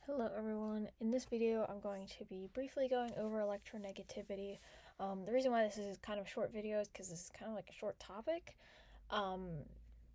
Hello everyone, in this video I'm going to be briefly going over electronegativity. The reason why this is kind of a short video is because this is kind of like a short topic.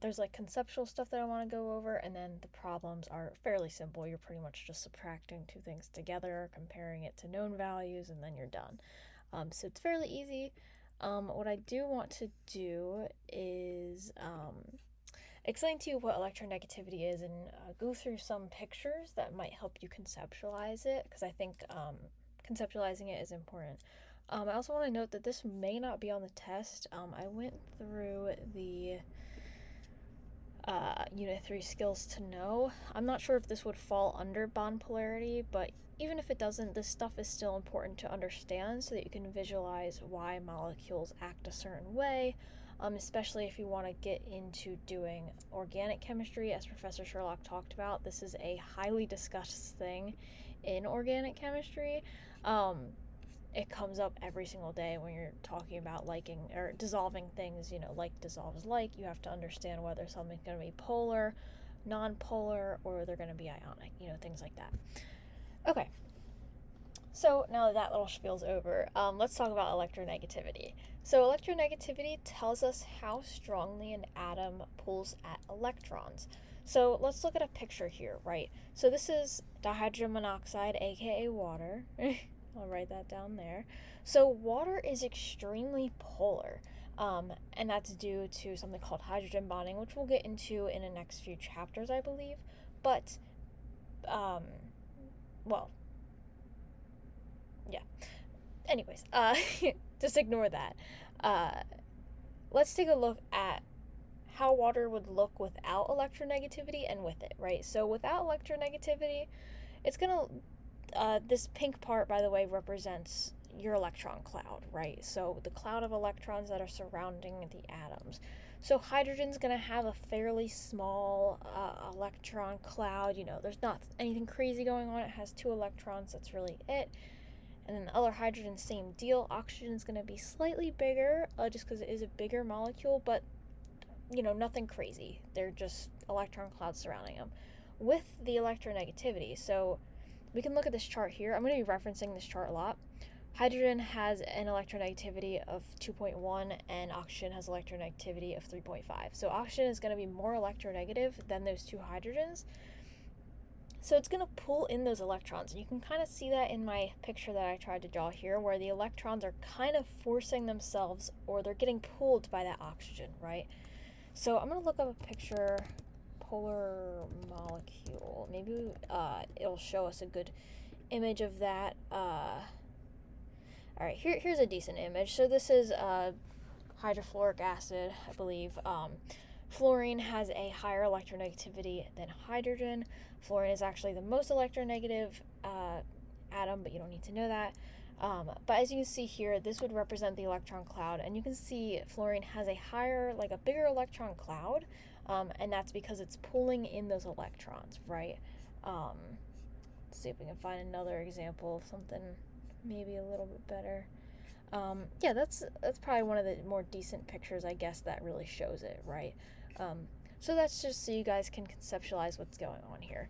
There's like conceptual stuff that I want to go over, and then the problems are fairly simple. You're pretty much just subtracting two things together, comparing it to known values, and then you're done. So it's fairly easy. What I do want to do is explain to you what electronegativity is and go through some pictures that might help you conceptualize it, because I think conceptualizing it is important. I also want to note that this may not be on the test. I went through the Unit 3 skills to know. I'm not sure if this would fall under bond polarity, but even if it doesn't, this stuff is still important to understand so that you can visualize why molecules act a certain way, especially if you want to get into doing organic chemistry. As Professor Sherlock talked about, this is a highly discussed thing in organic chemistry. It comes up every single day when you're talking about liking or dissolving things. Like dissolves like. You have to understand whether something's going to be polar, non-polar, or they're going to be ionic, things like that. Okay, so now that little spiel's over, let's talk about electronegativity. So electronegativity tells us how strongly an atom pulls at electrons. So let's look at a picture here, right? So this is dihydrogen monoxide, aka water. I'll write that down there. So water is extremely polar, and that's due to something called hydrogen bonding, which we'll get into in the next few chapters, I believe. But, well, yeah. Anyways, just ignore that. Let's take a look at how water would look without electronegativity and with it, right? So without electronegativity, it's gonna this pink part, by the way, represents your electron cloud, right? So the cloud of electrons that are surrounding the atoms. So hydrogen's going to have a fairly small electron cloud. There's not anything crazy going on. It has 2 electrons. That's really it. And then the other hydrogen, same deal. Oxygen's going to be slightly bigger, just because it is a bigger molecule, but nothing crazy. They're just electron clouds surrounding them. With the electronegativity, so we can look at this chart here. I'm going to be referencing this chart a lot. Hydrogen has an electronegativity of 2.1 and oxygen has electronegativity of 3.5. So oxygen is going to be more electronegative than those 2 hydrogens. So it's going to pull in those electrons. And you can kind of see that in my picture that I tried to draw here, where the electrons are kind of forcing themselves, or they're getting pulled by that oxygen, right? So I'm going to look up a picture, polar molecule. Maybe it'll show us a good image of that. All right, here's a decent image. So this is hydrofluoric acid, I believe. Fluorine has a higher electronegativity than hydrogen. Fluorine is actually the most electronegative atom, but you don't need to know that. But as you can see here, this would represent the electron cloud, and you can see fluorine has a higher, like a bigger electron cloud, and that's because it's pulling in those electrons, right? Let's see if we can find another example of something maybe a little bit better. Yeah, that's probably one of the more decent pictures, I guess, that really shows it, right? So that's just so you guys can conceptualize what's going on here.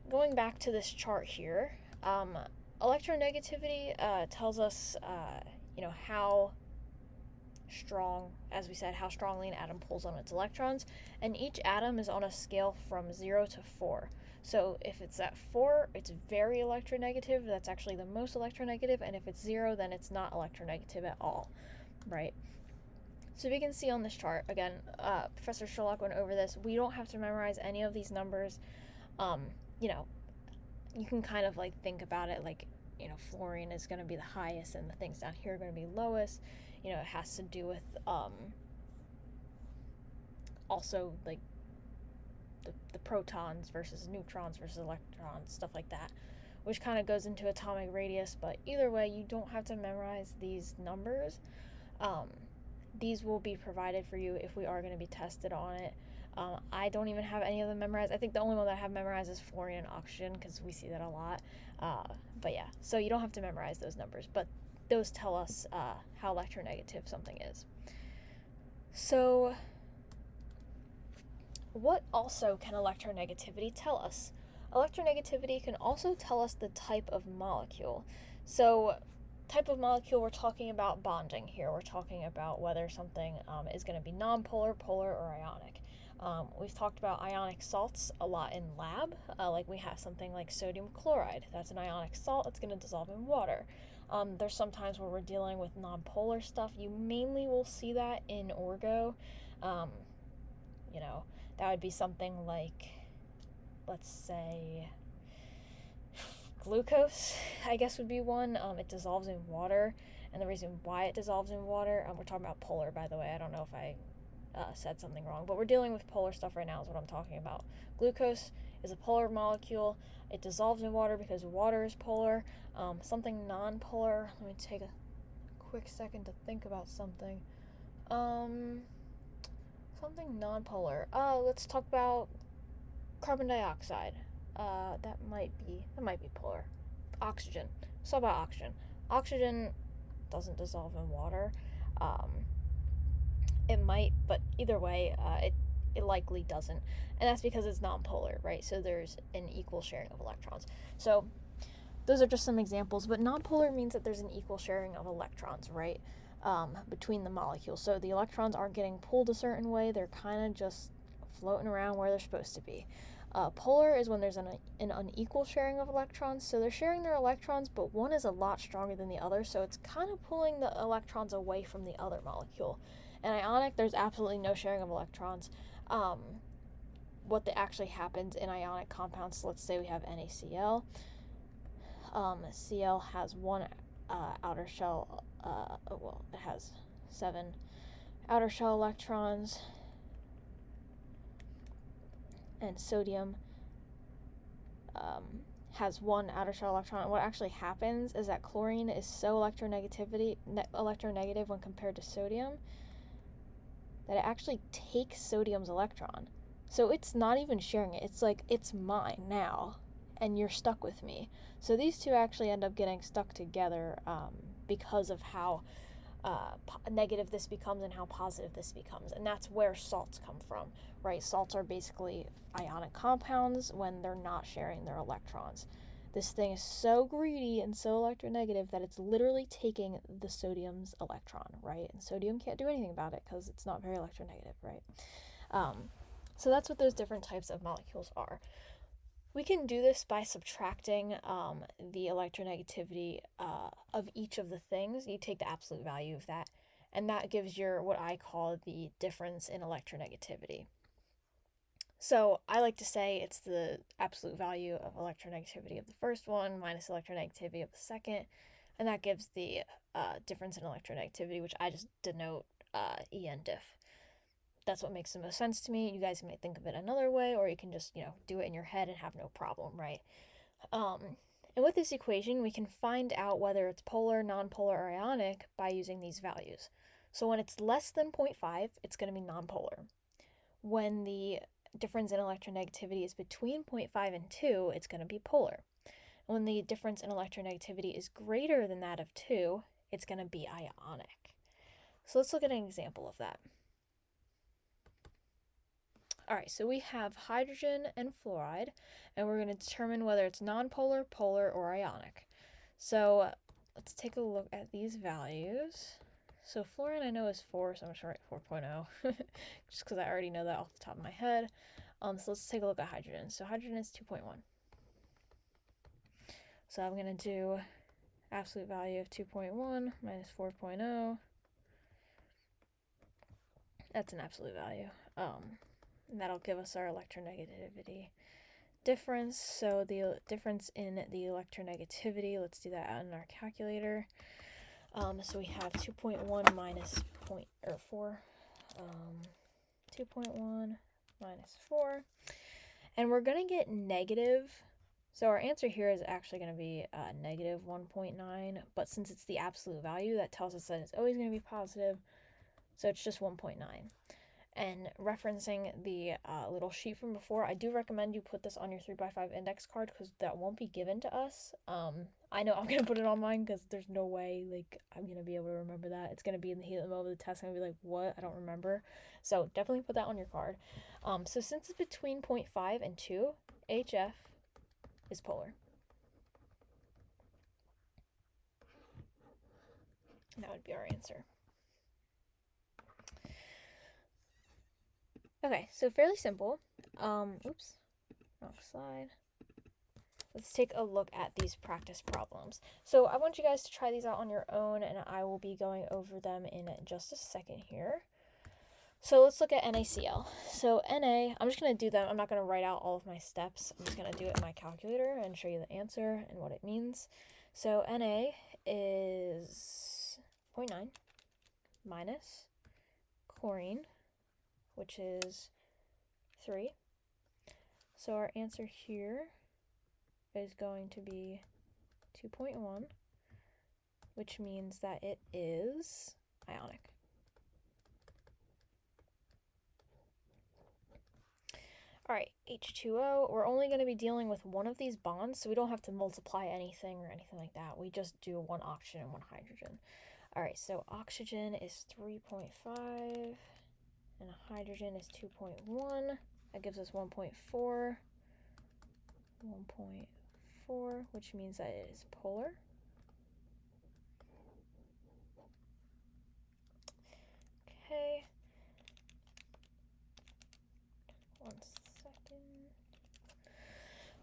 Going back to this chart here, electronegativity tells us, how strong, as we said, how strongly an atom pulls on its electrons, and each atom is on a scale from 0 to 4. So if it's at 4, it's very electronegative. That's actually the most electronegative, and if it's 0, then it's not electronegative at all, right? So we can see on this chart, again, Professor Sherlock went over this. We don't have to memorize any of these numbers. You can kind of like think about it like, fluorine is going to be the highest and the things down here are going to be lowest. It has to do with also like the protons versus neutrons versus electrons, stuff like that, which kind of goes into atomic radius. But either way, you don't have to memorize these numbers. These will be provided for you if we are going to be tested on it. I don't even have any of them memorized. I think the only one that I have memorized is fluorine and oxygen, because we see that a lot. But yeah, so you don't have to memorize those numbers, but those tell us how electronegative something is. So what also can electronegativity tell us? Electronegativity can also tell us the type of molecule. So, type of molecule, we're talking about bonding here. We're talking about whether something is going to be nonpolar, polar, or ionic. We've talked about ionic salts a lot in lab, like we have something like sodium chloride. That's an ionic salt, it's going to dissolve in water. There's sometimes where we're dealing with nonpolar stuff. You mainly will see that in orgo. Um, you know, that would be something like, let's say, glucose, I guess would be one. It dissolves in water, and the reason why it dissolves in water, we're talking about polar, by the way. I don't know if I said something wrong, but we're dealing with polar stuff right now is what I'm talking about. Glucose is a polar molecule. It dissolves in water because water is polar. Something non-polar, let me take a quick second to think about something. Something non-polar. Let's talk about carbon dioxide. That might be polar. Oxygen. Let's talk about oxygen. Oxygen doesn't dissolve in water. Um, it might, but either way, it likely doesn't, and that's because it's non-polar, right? So there's an equal sharing of electrons. So those are just some examples, but non-polar means that there's an equal sharing of electrons, right? Between the molecules. So the electrons aren't getting pulled a certain way, they're kind of just floating around where they're supposed to be. Polar is when there's an unequal sharing of electrons, so they're sharing their electrons, but one is a lot stronger than the other, so it's kind of pulling the electrons away from the other molecule. And ionic, there's absolutely no sharing of electrons. What actually happens in ionic compounds, let's say we have NaCl. Cl has one outer shell, it has 7 outer shell electrons, and sodium has 1 outer shell electron. And what actually happens is that chlorine is so electronegative when compared to sodium that it actually takes sodium's electron. So it's not even sharing it. It's like, it's mine now, and you're stuck with me. So these two actually end up getting stuck together because of how negative this becomes and how positive this becomes. And that's where salts come from, right? Salts are basically ionic compounds when they're not sharing their electrons. This thing is so greedy and so electronegative that it's literally taking the sodium's electron, right? And sodium can't do anything about it because it's not very electronegative, right? So that's what those different types of molecules are. We can do this by subtracting the electronegativity of each of the things. You take the absolute value of that, and that gives your what I call the difference in electronegativity. So I like to say it's the absolute value of electronegativity of the first one minus electronegativity of the second, and that gives the difference in electronegativity, which I just denote En diff. That's what makes the most sense to me. You guys might think of it another way, or you can just, do it in your head and have no problem, right? And with this equation, we can find out whether it's polar, nonpolar, or ionic by using these values. So when it's less than 0.5, it's going to be nonpolar. When the difference in electronegativity is between 0.5 and 2, it's going to be polar. And when the difference in electronegativity is greater than that of 2, it's going to be ionic. So let's look at an example of that. All right, so we have hydrogen and fluoride, and we're going to determine whether it's nonpolar, polar, or ionic. So let's take a look at these values. So fluorine I know is 4, so I'm just going to write 4.0, just because I already know that off the top of my head. So let's take a look at hydrogen. So hydrogen is 2.1. So I'm going to do absolute value of 2.1 minus 4.0. That's an absolute value. And that'll give us our electronegativity difference. So the difference in the electronegativity, let's do that in our calculator. So we have 2.1 minus 4. 2.1 minus 4. And we're going to get negative. So our answer here is actually going to be negative 1.9. But since it's the absolute value, that tells us that it's always going to be positive. So it's just 1.9. And referencing the little sheet from before, I do recommend you put this on your 3x5 index card because that won't be given to us. I know I'm going to put it on mine because there's no way I'm going to be able to remember that. It's going to be in the heat of the moment of the test. I'm going to be like, what? I don't remember. So definitely put that on your card. So since it's between 0.5 and 2, HF is polar. And that would be our answer. Okay, so fairly simple. Oops, wrong slide. Let's take a look at these practice problems. So I want you guys to try these out on your own, and I will be going over them in just a second here. So let's look at NaCl. So Na, I'm just going to do them. I'm not going to write out all of my steps. I'm just going to do it in my calculator and show you the answer and what it means. So Na is 0.9 minus chlorine, which is 3. So our answer here is going to be 2.1, which means that it is ionic. All right, H2O, we're only going to be dealing with one of these bonds, so we don't have to multiply anything or anything like that. We just do one oxygen and one hydrogen. All right, so oxygen is 3.5, and hydrogen is 2.1. That gives us 1.4. 1.4, which means that it is polar. Okay. One second.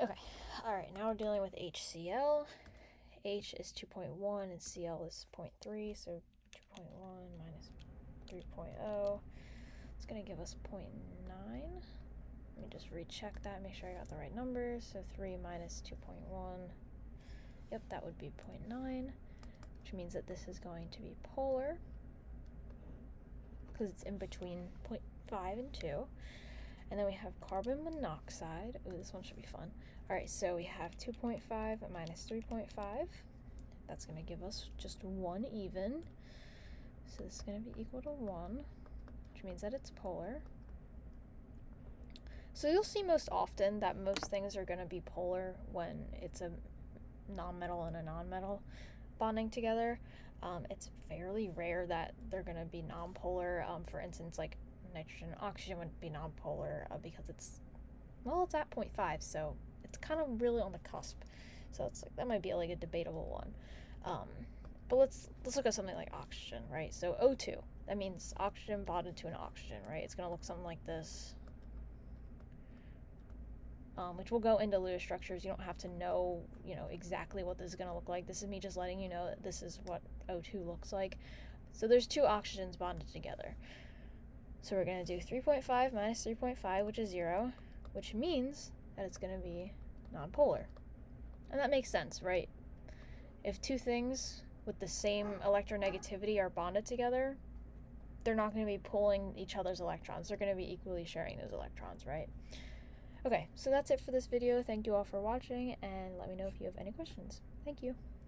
Okay. All right, now we're dealing with HCl. H is 2.1 and Cl is 0.3, so 2.1 minus 3.0. It's going to give us 0.9. Let me just recheck that, make sure I got the right numbers. So 3 minus 2.1. Yep, that would be 0.9, which means that this is going to be polar because it's in between 0.5 and 2. And then we have carbon monoxide. Ooh, this one should be fun. All right, so we have 2.5 minus 3.5. That's going to give us just 1 even. So this is going to be equal to 1, which means that it's polar. So you'll see most often that most things are going to be polar when it's a nonmetal and a nonmetal bonding together. It's fairly rare that they're going to be nonpolar. For instance, like nitrogen and oxygen would be nonpolar because it's at 0.5, so it's kind of really on the cusp. So it's like that might be like a debatable one. But let's look at something like oxygen, right? So O2, that means oxygen bonded to an oxygen, right? It's going to look something like this. Which will go into Lewis structures. You don't have to know, exactly what this is going to look like. This is me just letting you know that this is what O2 looks like. So there's 2 oxygens bonded together. So we're going to do 3.5 minus 3.5, which is 0, which means that it's going to be nonpolar. And that makes sense, right? If 2 things with the same electronegativity are bonded together, they're not going to be pulling each other's electrons. They're going to be equally sharing those electrons, right? Okay, so that's it for this video. Thank you all for watching, and let me know if you have any questions. Thank you.